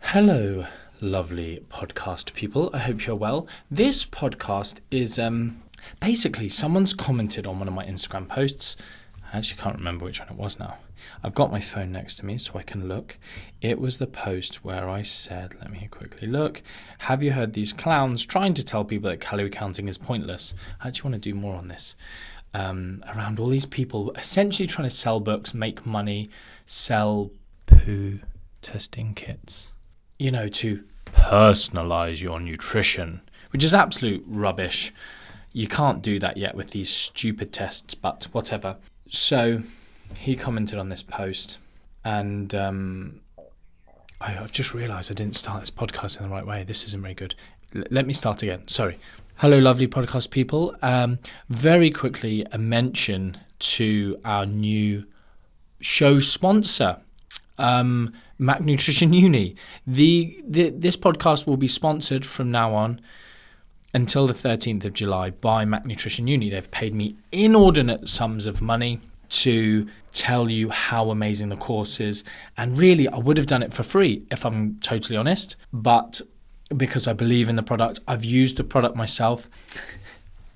Hello, lovely podcast people. I hope you're well. This podcast is basically someone's commented on one of my Instagram posts. I actually can't remember which one it was now. I've got my phone next to me so I can look. It was the post where I said, let me quickly look. Have you heard these clowns trying to tell people that calorie counting is pointless? I actually want to do more on this. Around all these people essentially trying to sell books, make money, sell poo testing kits, to personalize your nutrition, which is absolute rubbish. You can't do that yet with these stupid tests, but whatever. So he commented on this post, and I've just realised I didn't start this podcast in the right way. This isn't very good. Let me start again. Sorry. Hello, lovely podcast people. Very quickly, a mention to our new show sponsor, Mac Nutrition Uni. This podcast will be sponsored from now on until the 13th of July by Mac Nutrition Uni. They've paid me inordinate sums of money to tell you how amazing the course is. And really, I would have done it for free, if I'm totally honest. But because I believe in the product, I've used the product myself.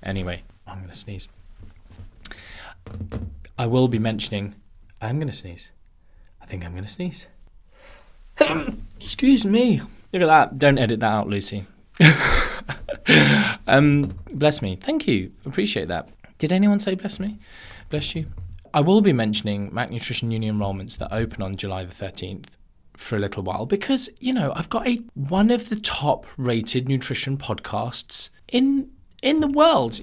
Anyway, I'm going to sneeze. I will be mentioning... I'm going to sneeze. I think I'm going to sneeze. Excuse me. Look at that. Don't edit that out, Lucy. Bless me. Thank you. Appreciate that. Did anyone say bless me? Bless you. I will be mentioning Mac Nutrition Uni enrollments that open on July the 13th for a little while because, I've got one of the top rated nutrition podcasts in the world.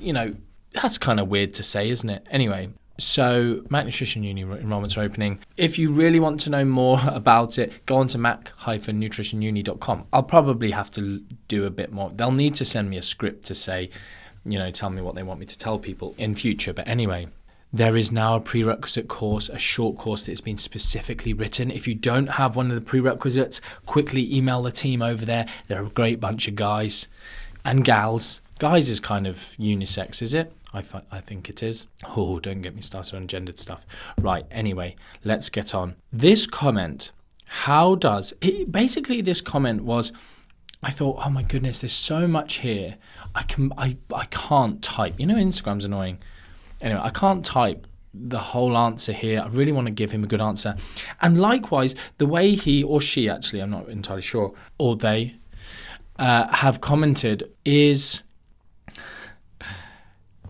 That's kind of weird to say, isn't it? Anyway. So, Mac Nutrition Uni enrollments are opening. If you really want to know more about it, go on to mac-nutritionuni.com. I'll probably have to do a bit more. They'll need to send me a script to say, tell me what they want me to tell people in future. But anyway, there is now a prerequisite course, a short course that has been specifically written. If you don't have one of the prerequisites, quickly email the team over there. They're a great bunch of guys and gals. Guys is kind of unisex, is it? I think it is. Oh, don't get me started on gendered stuff. Right, anyway, let's get on. This comment, basically this comment was, I thought, oh my goodness, there's so much here. I can't type. Instagram's annoying. Anyway, I can't type the whole answer here. I really want to give him a good answer. And likewise, the way he or she, actually, I'm not entirely sure, or they have commented is...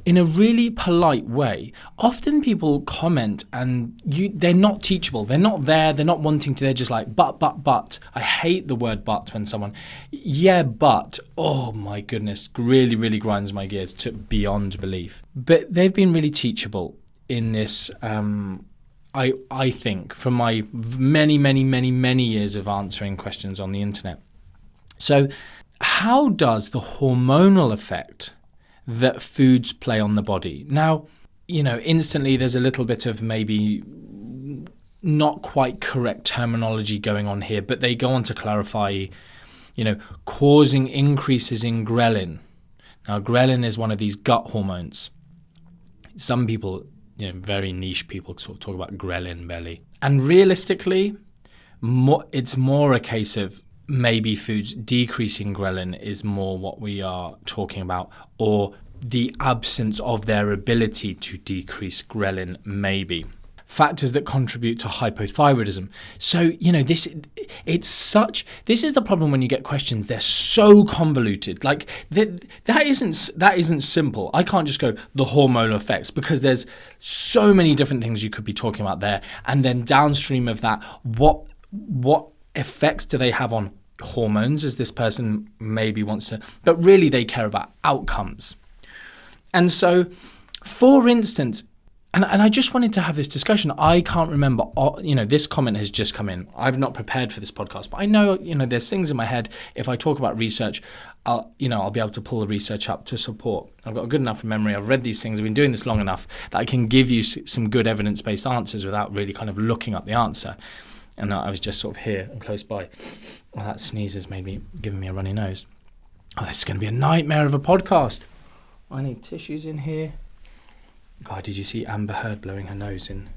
in a really polite way. Often people comment and they're not teachable. They're not there. They're not wanting to. They're just like, but. I hate the word but when someone, yeah, but. Oh my goodness, really, really grinds my gears to beyond belief. But they've been really teachable in this, I think, from my many years of answering questions on the internet. So how does the hormonal effect that foods play on the body? Now, instantly there's a little bit of maybe not quite correct terminology going on here, but they go on to clarify, causing increases in ghrelin. Now, ghrelin is one of these gut hormones. Some people, very niche people sort of talk about ghrelin belly. And realistically, it's more a case of maybe foods decreasing ghrelin is more what we are talking about, or the absence of their ability to decrease ghrelin, maybe. Factors that contribute to hypothyroidism. So, this is the problem when you get questions. They're so convoluted. Like that isn't simple. I can't just go the hormonal effects because there's so many different things you could be talking about there. And then downstream of that, what effects do they have on hormones, as this person maybe wants to, but really they care about outcomes. And so, for instance, and I just wanted to have this discussion. I can't remember, this comment has just come in. I've not prepared for this podcast, but I know, there's things in my head. If I talk about research, I'll be able to pull the research up to support. I've got a good enough memory. I've read these things. I've been doing this long enough that I can give you some good evidence-based answers without really kind of looking up the answer. And I was just sort of here and close by. Well, that sneeze has given me a runny nose. Oh, this is going to be a nightmare of a podcast. I need tissues in here. God, did you see Amber Heard blowing her nose in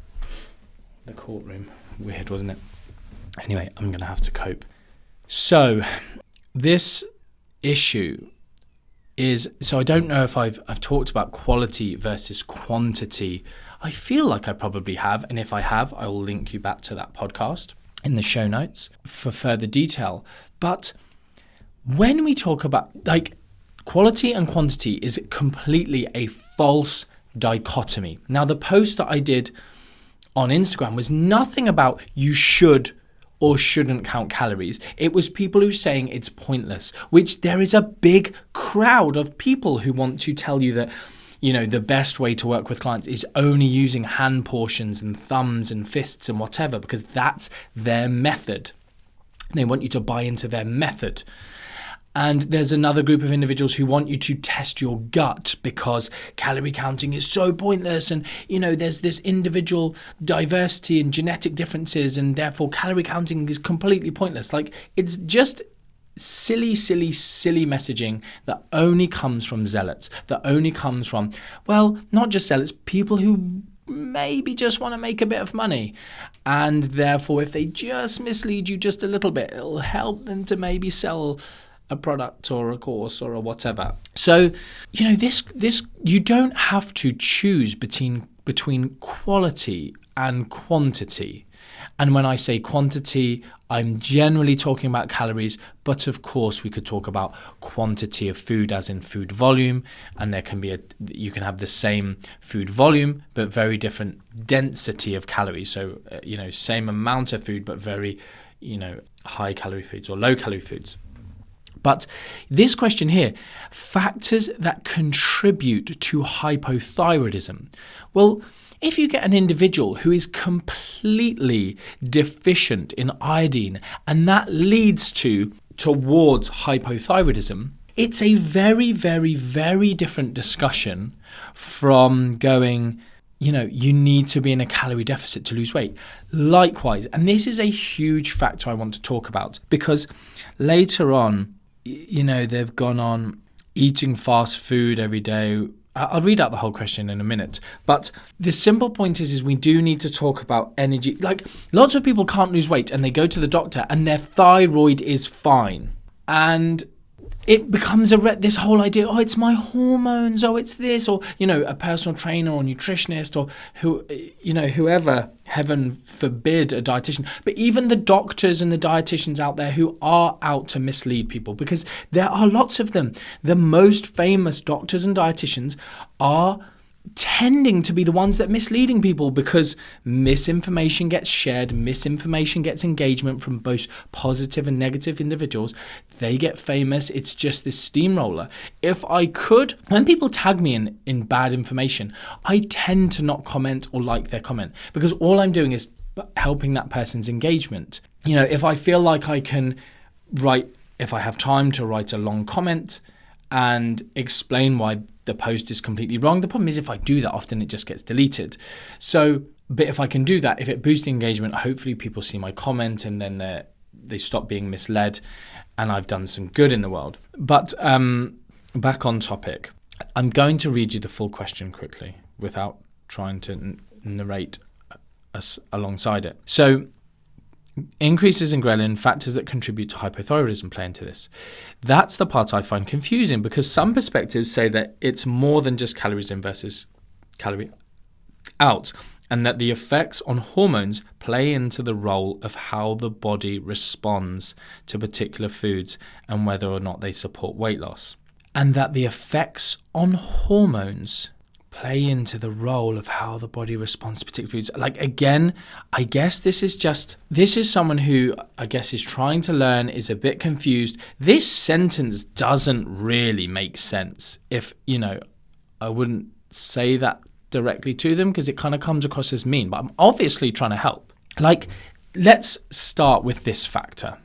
the courtroom? Weird, wasn't it? Anyway, I'm going to have to cope. So this issue is, so I don't know if I've talked about quality versus quantity. I feel like I probably have, and if I have, I will link you back to that podcast in the show notes for further detail. But when we talk about like quality and quantity is completely a false dichotomy. Now, the post that I did on Instagram was nothing about you should or shouldn't count calories. It was people who saying it's pointless, which there is a big crowd of people who want to tell you that, you know, the best way to work with clients is only using hand portions and thumbs and fists and whatever, because that's their method. They want you to buy into their method. And there's another group of individuals who want you to test your gut because calorie counting is so pointless. And, you know, there's this individual diversity and genetic differences, and therefore calorie counting is completely pointless. Like, it's just silly messaging that only comes from zealots, that only comes from, well, not just zealots, people who maybe just want to make a bit of money. And therefore, if they just mislead you just a little bit, it'll help them to maybe sell a product or a course or a whatever. So, you know, this you don't have to choose between quality and quantity. And when I say quantity, I'm generally talking about calories, but of course we could talk about quantity of food as in food volume, and there can be you can have the same food volume but very different density of calories. So, you know, same amount of food but very, you know, high calorie foods or low calorie foods. But this question here, factors that contribute to hypothyroidism. Well, if you get an individual who is completely deficient in iodine and that leads towards hypothyroidism, it's a very, very, very different discussion from going, you know, you need to be in a calorie deficit to lose weight. Likewise, and this is a huge factor I want to talk about, because later on, you know, they've gone on eating fast food every day. I'll read out the whole question in a minute. But the simple point is we do need to talk about energy. Like, lots of people can't lose weight and they go to the doctor and their thyroid is fine. And it becomes this whole idea, oh, it's my hormones, oh, it's this, or, you know, a personal trainer or nutritionist or whoever, heaven forbid, a dietitian. But even the doctors and the dietitians out there who are out to mislead people, because there are lots of them. The most famous doctors and dietitians are tending to be the ones that misleading people, because misinformation gets shared, misinformation gets engagement from both positive and negative individuals. They get famous. It's just this steamroller. If I could, when people tag me in bad information, I tend to not comment or like their comment, because all I'm doing is helping that person's engagement. You know, if I feel like I can if I have time to write a long comment and explain why the post is completely wrong. The problem is if I do that, often it just gets deleted. So, but if I can do that, if it boosts the engagement, hopefully people see my comment and then they stop being misled, and I've done some good in the world. But back on topic, I'm going to read you the full question quickly without trying to narrate us alongside it. So, increases in ghrelin, factors that contribute to hypothyroidism play into this. That's the part I find confusing, because some perspectives say that it's more than just calories in versus calorie out, and that the effects on hormones play into the role of how the body responds to particular foods and whether or not they support weight loss. And that the effects on hormones play into the role of how the body responds to particular foods. Like, again, I guess this is someone who I guess is trying to learn, is a bit confused. This sentence doesn't really make sense. If, you know, I wouldn't say that directly to them because it kind of comes across as mean, but I'm obviously trying to help. Like, let's start with this factor.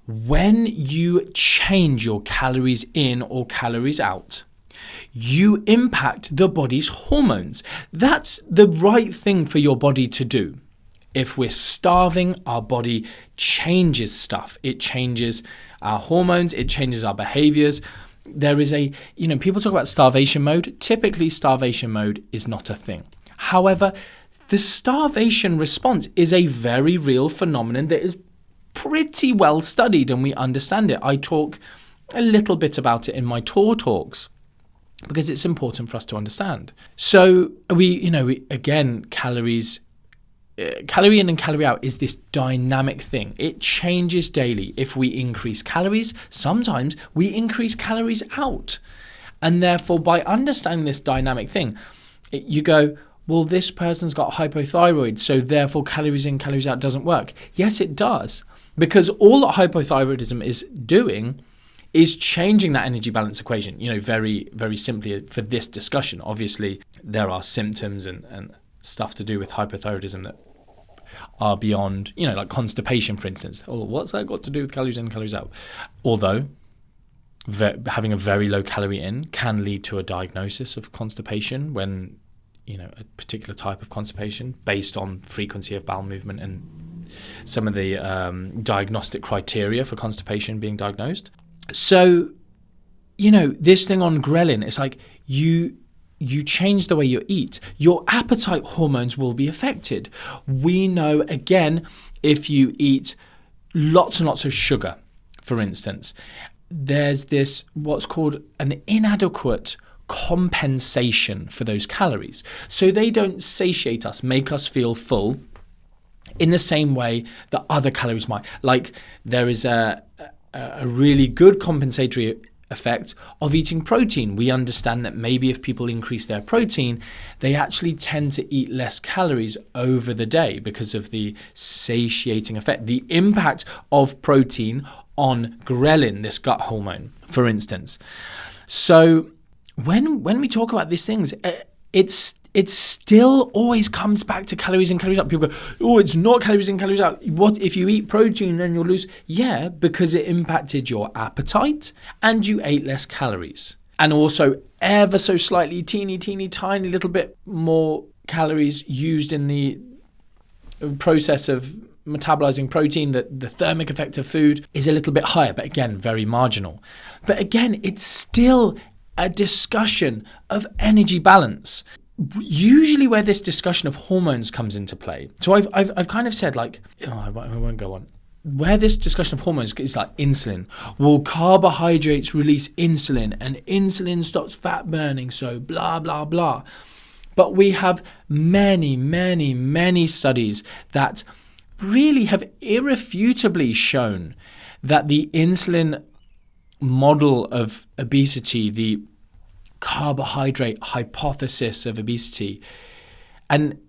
When you change your calories in or calories out, you impact the body's hormones. That's the right thing for your body to do. If we're starving, our body changes stuff. It changes our hormones. It changes our behaviors. There is people talk about starvation mode. Typically, starvation mode is not a thing. However, the starvation response is a very real phenomenon that is pretty well studied and we understand it. I talk a little bit about it in my tour talks because it's important for us to understand. So again, calories, calorie in and calorie out is this dynamic thing. It changes daily. If we increase calories, sometimes we increase calories out. And therefore, by understanding this dynamic thing, you go, well, this person's got hypothyroid, so therefore calories in, calories out doesn't work. Yes, it does. Because all that hypothyroidism is doing is changing that energy balance equation, very, very simply for this discussion. Obviously, there are symptoms and stuff to do with hypothyroidism that are beyond, like constipation, for instance. Oh, what's that got to do with calories in, calories out? Although having a very low calorie in can lead to a diagnosis of constipation when, a particular type of constipation based on frequency of bowel movement and some of the diagnostic criteria for constipation being diagnosed. So, this thing on ghrelin, it's like you change the way you eat, your appetite hormones will be affected. We know, again, if you eat lots and lots of sugar, for instance, there's this what's called an inadequate compensation for those calories. So they don't satiate us, make us feel full in the same way that other calories might. Like there is a really good compensatory effect of eating protein. We understand that maybe if people increase their protein, they actually tend to eat less calories over the day because of the satiating effect, the impact of protein on ghrelin, this gut hormone, for instance. So when we talk about these things, it still always comes back to calories in, calories out. People go, oh, it's not calories in, calories out. What if you eat protein, then you'll lose? Yeah, because it impacted your appetite and you ate less calories. And also ever so slightly, teeny, tiny little bit more calories used in the process of metabolizing protein, that the thermic effect of food is a little bit higher, but again, very marginal. But again, it's still a discussion of energy balance. Usually where this discussion of hormones comes into play. So I've kind of said I won't go on. Where this discussion of hormones is like insulin. Well, carbohydrates release insulin and insulin stops fat burning. So blah, blah, blah. But we have many, many, many studies that really have irrefutably shown that the insulin model of obesity, the carbohydrate hypothesis of obesity, and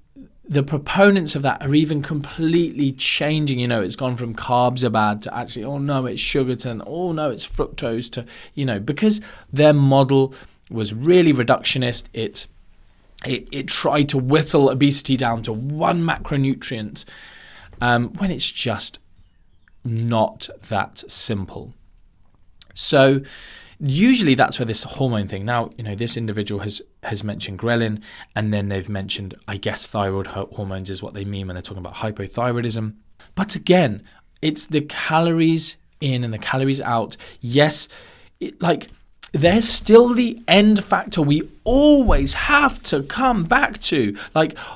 the proponents of that are even completely changing. It's gone from carbs are bad to actually, oh no, it's sugar to, oh no, it's fructose to, because their model was really reductionist. It tried to whittle obesity down to one macronutrient when it's just not that simple. So usually that's where this hormone thing. Now, this individual has mentioned ghrelin, and then they've mentioned, I guess, thyroid hormones is what they mean when they're talking about hypothyroidism. But again, it's the calories in and the calories out. Yes, there's still the end factor we always have to come back to.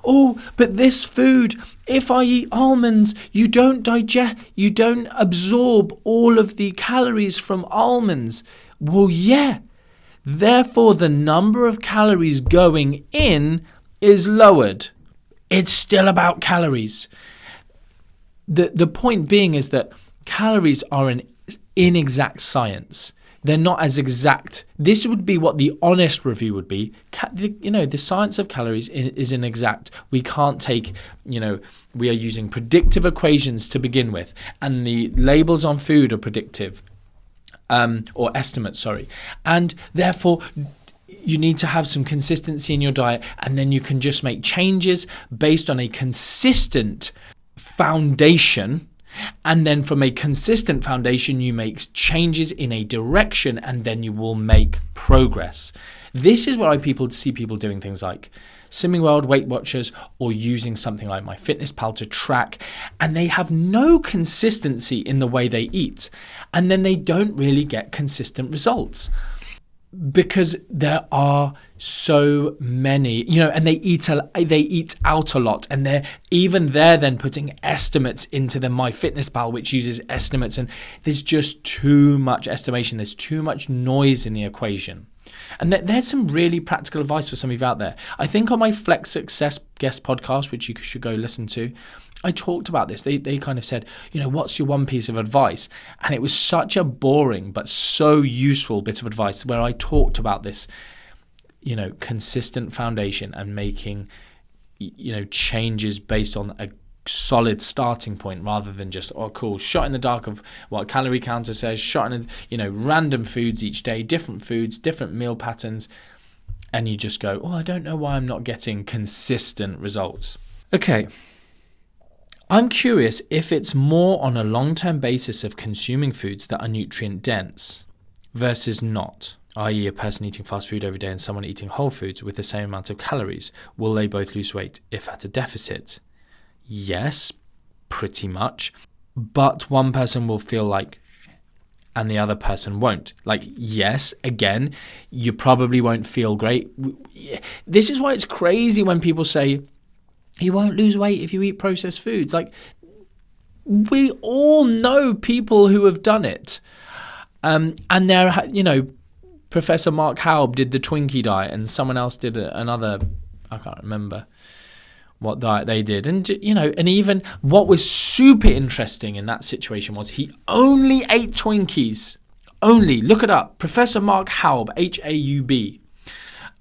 Oh, but this food, if I eat almonds, you don't digest, you don't absorb all of the calories from almonds. Well, yeah. Therefore, the number of calories going in is lowered. It's still about calories. The point being is that calories are an inexact science. They're not as exact. This would be what the honest review would be. The science of calories is inexact. We can't take, we are using predictive equations to begin with, and the labels on food are predictive. Or estimates, sorry. And therefore, you need to have some consistency in your diet, and then you can just make changes based on a consistent foundation. And then from a consistent foundation, you make changes in a direction, and then you will make progress. This is where I see people doing things like Slimming World, Weight Watchers, or using something like MyFitnessPal to track, and they have no consistency in the way they eat, and then they don't really get consistent results. because there are so many, and they eat out a lot, and they're then putting estimates into the MyFitnessPal, which uses estimates, and there's just too much estimation. There's too much noise in the equation. And there's some really practical advice for some of you out there. I think on my Flex Success guest podcast, which you should go listen to, I talked about this. They kind of said, what's your one piece of advice? And it was such a boring but so useful bit of advice where I talked about this, consistent foundation and making, changes based on a solid starting point rather than just, cool, shot in the dark of what calorie counter says, shot in, random foods each day, different foods, different meal patterns. And you just go, I don't know why I'm not getting consistent results. Okay. I'm curious if it's more on a long-term basis of consuming foods that are nutrient dense versus not, i.e. a person eating fast food every day and someone eating whole foods with the same amount of calories. Will they both lose weight if at a deficit? Yes, pretty much. But one person will feel like and the other person won't. Yes, again, you probably won't feel great. This is why it's crazy when people say, you won't lose weight if you eat processed foods. We all know people who have done it. And there, Professor Mark Haub did the Twinkie diet and someone else did another, I can't remember what diet they did. And, and even what was super interesting in that situation was he only ate Twinkies. Only. Look it up. Professor Mark Haub, Haub.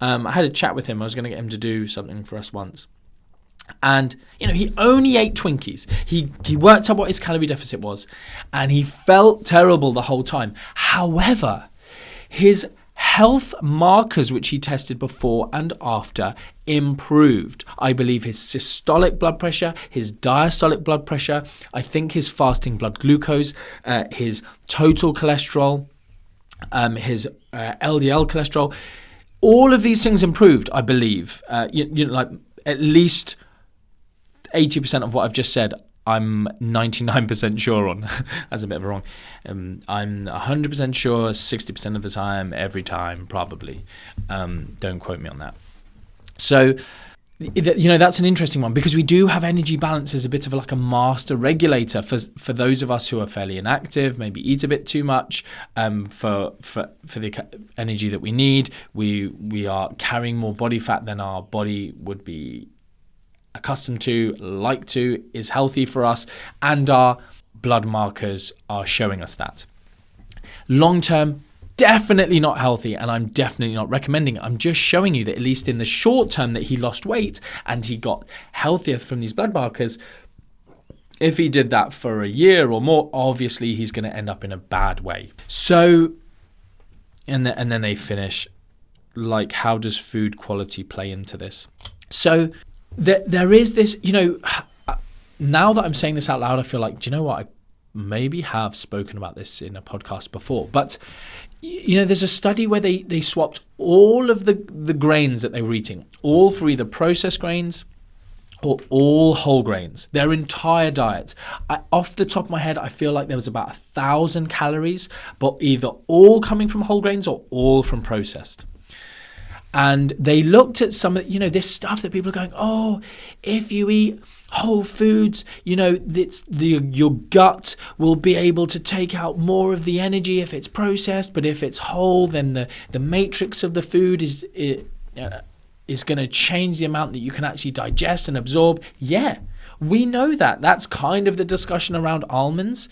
I had a chat with him. I was going to get him to do something for us once. And, he only ate Twinkies. He worked out what his calorie deficit was and he felt terrible the whole time. However, his health markers, which he tested before and after, improved. I believe his systolic blood pressure, his diastolic blood pressure, I think his fasting blood glucose, his total cholesterol, his LDL cholesterol, all of these things improved, I believe. At least 80% of what I've just said, I'm 99% sure on. That's a bit of a wrong. I'm 100% sure 60% of the time, every time, probably. Don't quote me on that. So, that's an interesting one because we do have energy balance as a bit of a master regulator for those of us who are fairly inactive, maybe eat a bit too much for the energy that we need. We are carrying more body fat than our body would be accustomed to, is healthy for us, and our blood markers are showing us that. Long term, definitely not healthy, and I'm definitely not recommending it. I'm just showing you that at least in the short term that he lost weight and he got healthier from these blood markers. If he did that for a year or more, obviously he's going to end up in a bad way. So, and then they finish, how does food quality play into this? So, there is this, now that I'm saying this out loud, I feel like, do you know what? I maybe have spoken about this in a podcast before. But, there's a study where they swapped all of the grains that they were eating, all for either processed grains or all whole grains, their entire diet. Off the top of my head, I feel like there was about 1,000 calories, but either all coming from whole grains or all from processed. And they looked at some of, this stuff that people are going, if you eat whole foods, your gut will be able to take out more of the energy if it's processed. But if it's whole, then the matrix of the food is going to change the amount that you can actually digest and absorb. Yeah, we know that. That's kind of the discussion around almonds.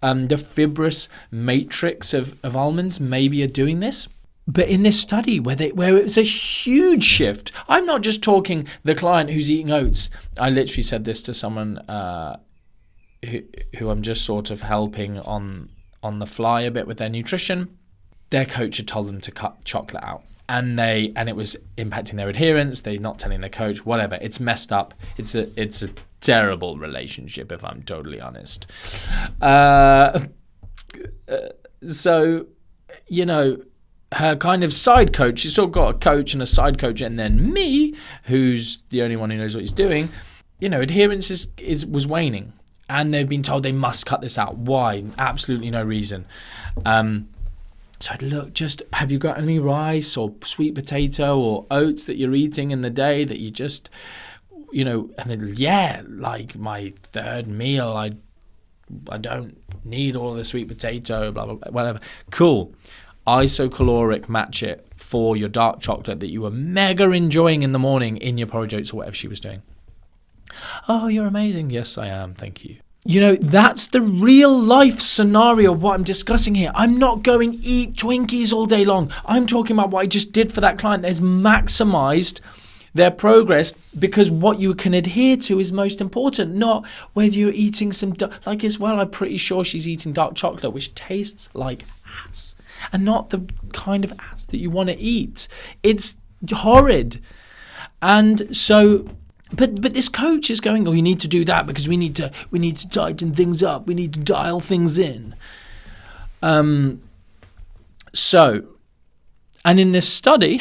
The fibrous matrix of almonds maybe are doing this. But in this study where it was a huge shift, I'm not just talking the client who's eating oats. I literally said this to someone who I'm just sort of helping on the fly a bit with their nutrition. Their coach had told them to cut chocolate out, and it was impacting their adherence. They're not telling their coach, whatever. It's messed up. It's a terrible relationship, if I'm totally honest. So, her kind of side coach, she's still got a coach and a side coach, and then me, who's the only one who knows what he's doing, adherence was waning. And they've been told they must cut this out. Why? Absolutely no reason. So I'd look, just, have you got any rice or sweet potato or oats that you're eating in the day that you just, and then, yeah, like my third meal, I don't need all the sweet potato, blah, blah, blah, whatever. Cool. Isocaloric match it for your dark chocolate that you were mega enjoying in the morning in your porridge oats or whatever she was doing. Oh, you're amazing. Yes, I am. Thank you. That's the real life scenario of what I'm discussing here. I'm not going eat Twinkies all day long. I'm talking about what I just did for that client that has maximized their progress, because what you can adhere to is most important, not whether you're eating I'm pretty sure she's eating dark chocolate, which tastes like ass, and not the kind of ass that you want to eat. It's horrid. And so, but this coach is going, oh, you need to do that because we need to tighten things up. We need to dial things in. And in this study,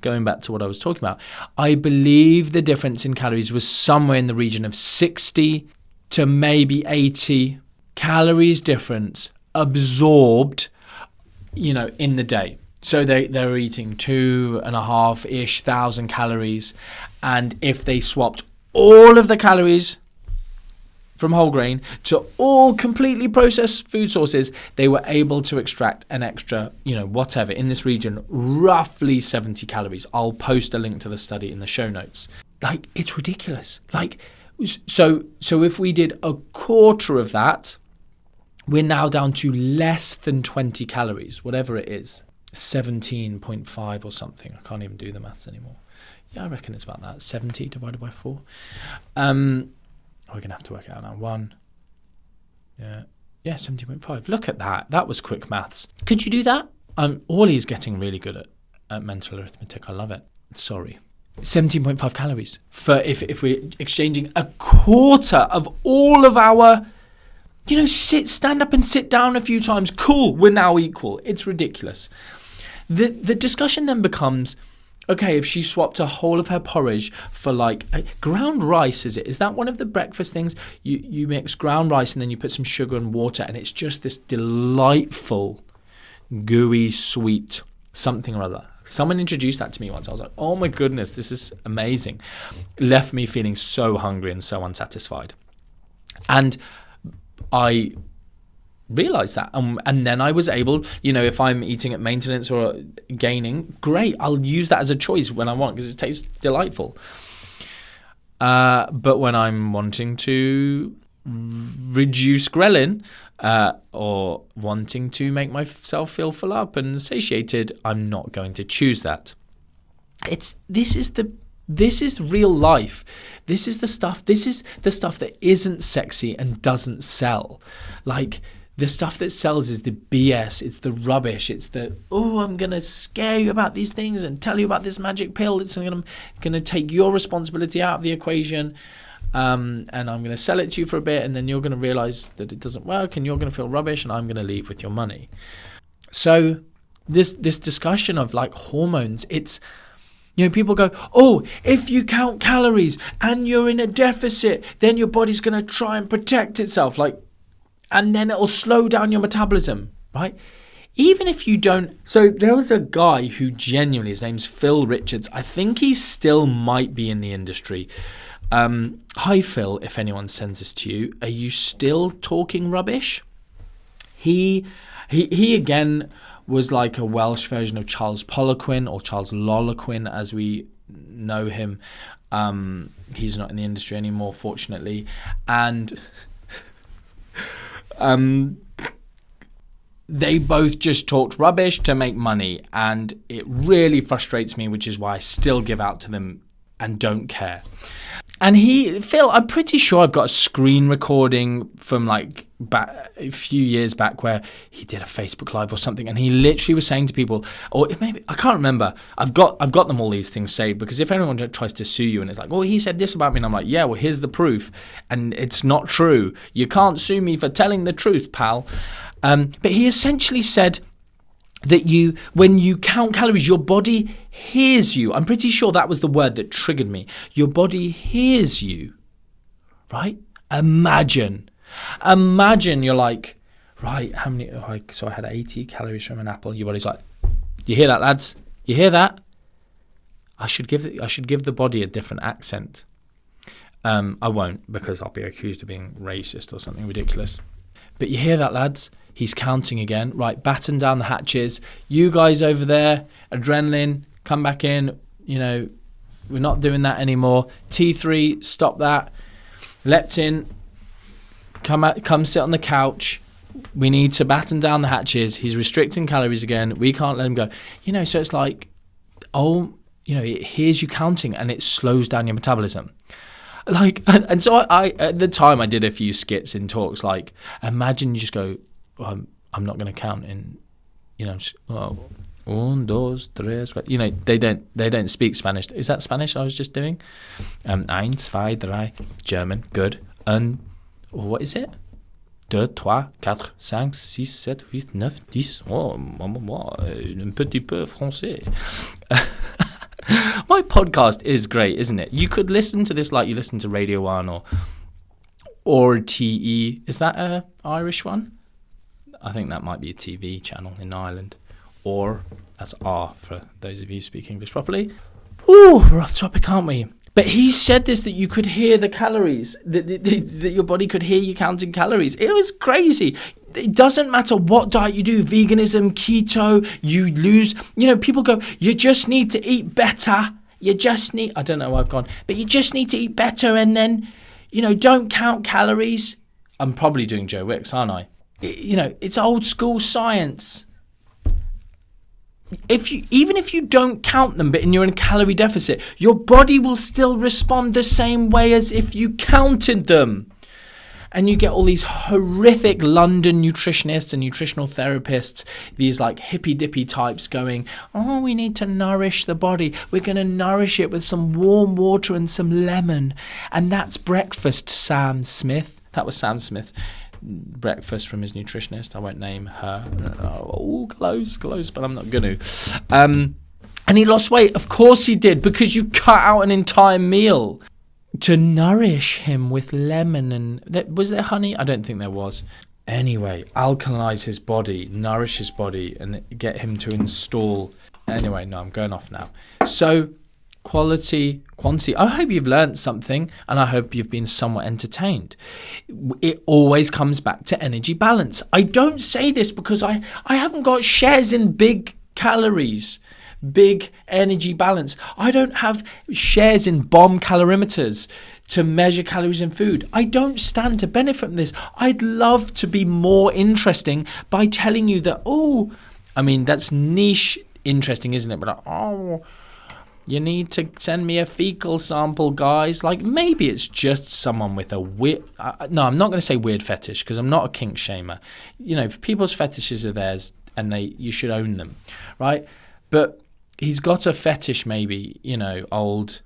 going back to what I was talking about, I believe the difference in calories was somewhere in the region of 60 to maybe 80 calories difference absorbed, in the day. So they're eating 2,500-ish calories. And if they swapped all of the calories from whole grain to all completely processed food sources, they were able to extract an extra, whatever, in this region, roughly 70 calories. I'll post a link to the study in the show notes. It's ridiculous. So if we did a quarter of that, we're now down to less than 20 calories, whatever it is, 17.5 or something. I can't even do the maths anymore. Yeah, I reckon it's about that. 70 divided by 4. We're going to have to work it out now. 1. Yeah, 70.5. Look at that. That was quick maths. Could you do that? Orly's getting really good at mental arithmetic. I love it. Sorry. 17.5 calories for if we're exchanging a quarter of all of our, stand up and sit down a few times. Cool. We're now equal. It's ridiculous. The discussion then becomes, okay, if she swapped a whole of her porridge for ground rice, is that one of the breakfast things? You mix ground rice and then you put some sugar and water and it's just this delightful, gooey, sweet something or other. Someone introduced that to me once. I was like, oh my goodness, this is amazing. Left me feeling so hungry and so unsatisfied. And I realized that. And then I was able, if I'm eating at maintenance or gaining, great, I'll use that as a choice when I want because it tastes delightful. But when I'm wanting to reduce ghrelin or wanting to make myself feel full up and satiated, I'm not going to choose that. This is real life. This is the stuff that isn't sexy and doesn't sell. The stuff that sells is the BS, it's the rubbish, it's the, I'm going to scare you about these things and tell you about this magic pill that's going to take your responsibility out of the equation, and I'm going to sell it to you for a bit, and then you're going to realize that it doesn't work, and you're going to feel rubbish, and I'm going to leave with your money. So this discussion of hormones, it's, people go, if you count calories and you're in a deficit, then your body's going to try and protect itself, and then it'll slow down your metabolism, right? Even if you don't. So there was a guy who genuinely, his name's Phil Richards. I think he still might be in the industry. Hi, Phil, if anyone sends this to you. Are you still talking rubbish? He again was like a Welsh version of Charles Poliquin, or Charles Lolaquin as we know him. He's not in the industry anymore, fortunately. And they both just talked rubbish to make money, and it really frustrates me, which is why I still give out to them and don't care. And Phil, I'm pretty sure I've got a screen recording from back a few years back where he did a Facebook Live or something, and he literally was saying to people, or maybe I can't remember. I've got them all these things saved, because if anyone tries to sue you and it's he said this about me, and I'm like, yeah, well, here's the proof, and it's not true. You can't sue me for telling the truth, pal. But he essentially said that when you count calories, your body hears you. I'm pretty sure that was the word that triggered me. Your body hears you, right? Imagine you're right, how many? So I had 80 calories from an apple. Your body's like, you hear that, lads? You hear that? I should give the body a different accent. I won't, because I'll be accused of being racist or something ridiculous. But you hear that, lads? He's counting again. Right, batten down the hatches. You guys over there, adrenaline, come back in. We're not doing that anymore. T3, stop that. Leptin, come sit on the couch. We need to batten down the hatches. He's restricting calories again. We can't let him go. So it's like, it hears you counting and it slows down your metabolism. And so I at the time I did a few skits in talks, like, imagine you just go, I'm not going to count in, un, dos, tres, they don't speak Spanish. Is that Spanish I was just doing? Eins, zwei, drei, German, good. What is it? 2, 3, 4, 5, 6, 7, 8, 9, 10. Oh, un petit peu français. My podcast is great, isn't it? You could listen to this like you listen to Radio 1 or TE. Is that a Irish one? I think that might be a TV channel in Ireland. Or, that's R for those of you who speak English properly. Ooh, we're off topic, aren't we? But he said this, that you could hear the calories, that your body could hear you counting calories. It was crazy. It doesn't matter what diet you do, veganism, keto, you lose. People go, you just need to eat better. I don't know where I've gone, but you just need to eat better and then, don't count calories. I'm probably doing Joe Wicks, aren't I? It's old school science. Even if you don't count them, but you're in a calorie deficit, your body will still respond the same way as if you counted them. And you get all these horrific London nutritionists and nutritional therapists, these like hippy dippy types going, oh, we need to nourish the body. We're going to nourish it with some warm water and some lemon. And that's breakfast, Sam Smith. That was Sam Smith's breakfast from his nutritionist. I won't name her. Oh, close, but I'm not going to. And he lost weight. Of course he did, because you cut out an entire meal to nourish him with lemon. And was there honey? I don't think there was. Anyway, alkalinize his body, nourish his body, and get him to install. Anyway, no, I'm going off now. So, quality, quantity. I hope you've learned something, and I hope you've been somewhat entertained. It always comes back to energy balance. I don't say this because I haven't got shares in big calories, big energy balance. I don't have shares in bomb calorimeters to measure calories in food. I don't stand to benefit from this. I'd love to be more interesting by telling you that, that's niche interesting, isn't it? But you need to send me a fecal sample, guys. Like, maybe it's just someone with a weird... no, I'm not going to say weird fetish, because I'm not a kink shamer. People's fetishes are theirs, and you should own them, right? But he's got a fetish, maybe, old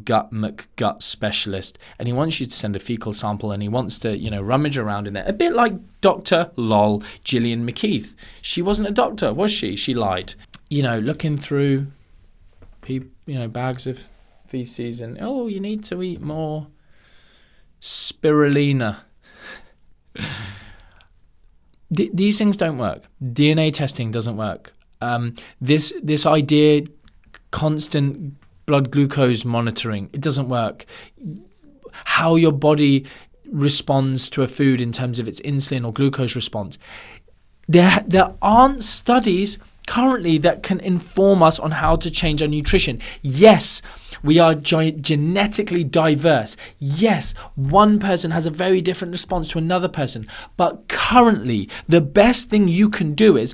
gut specialist, and he wants you to send a fecal sample, and he wants to, rummage around in there. A bit like Dr. Lol Gillian McKeith. She wasn't a doctor, was she? She lied. Looking through... bags of feces and, you need to eat more spirulina. These things don't work. DNA testing doesn't work. This idea, constant blood glucose monitoring, it doesn't work. How your body responds to a food in terms of its insulin or glucose response. There aren't studies currently that can inform us on how to change our nutrition. Yes, we are genetically diverse. Yes, one person has a very different response to another person. But currently, the best thing you can do is,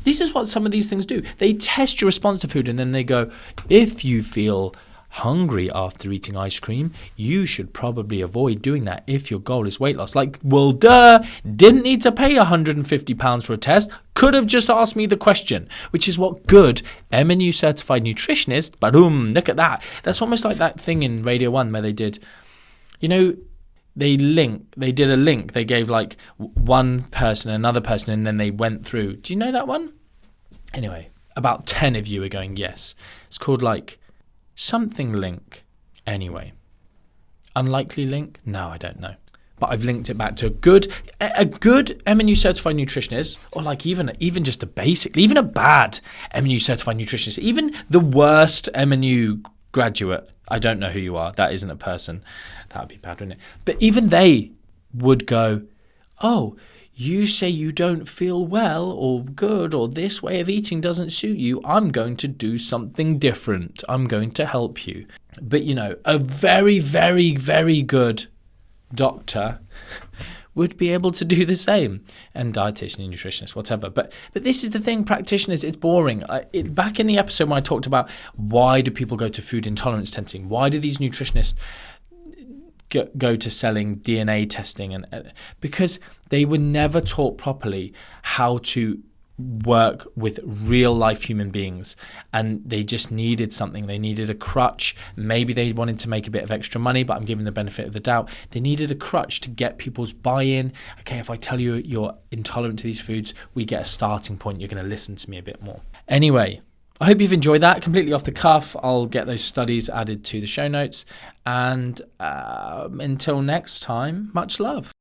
this is what some of these things do. They test your response to food, and then they go, if you feel hungry after eating ice cream, you should probably avoid doing that if your goal is weight loss. Well, duh, didn't need to pay £150 for a test, could have just asked me the question, which is what good MNU Certified Nutritionist, boom, look at that. That's almost like that thing in Radio 1 where they did, they did a link, they gave one person, another person, and then they went through. Do you know that one? Anyway, about 10 of you are going, yes. It's called something link. Anyway. Unlikely link? No, I don't know. but I've linked it back to a good MNU Certified Nutritionist, or like even just even a bad MNU Certified Nutritionist, even the worst MNU graduate. I don't know who you are. That isn't a person. That would be bad, wouldn't it? But even they would go, oh, you say you don't feel well or good, or this way of eating doesn't suit you. I'm going to do something different. I'm going to help you. But, a very, very, very good doctor would be able to do the same, and dietitian, nutritionist, whatever. But this is the thing, practitioners, it's boring. Back in the episode when I talked about why do people go to food intolerance testing, why do these nutritionists go to selling DNA testing, and because they were never taught properly how to work with real life human beings, and they just needed something. They needed a crutch. Maybe they wanted to make a bit of extra money, but I'm giving the benefit of the doubt. They needed a crutch to get people's buy-in. Okay, if I tell you you're intolerant to these foods, we get a starting point. You're going to listen to me a bit more. Anyway, I hope you've enjoyed that. Completely off the cuff. I'll get those studies added to the show notes. And until next time, much love.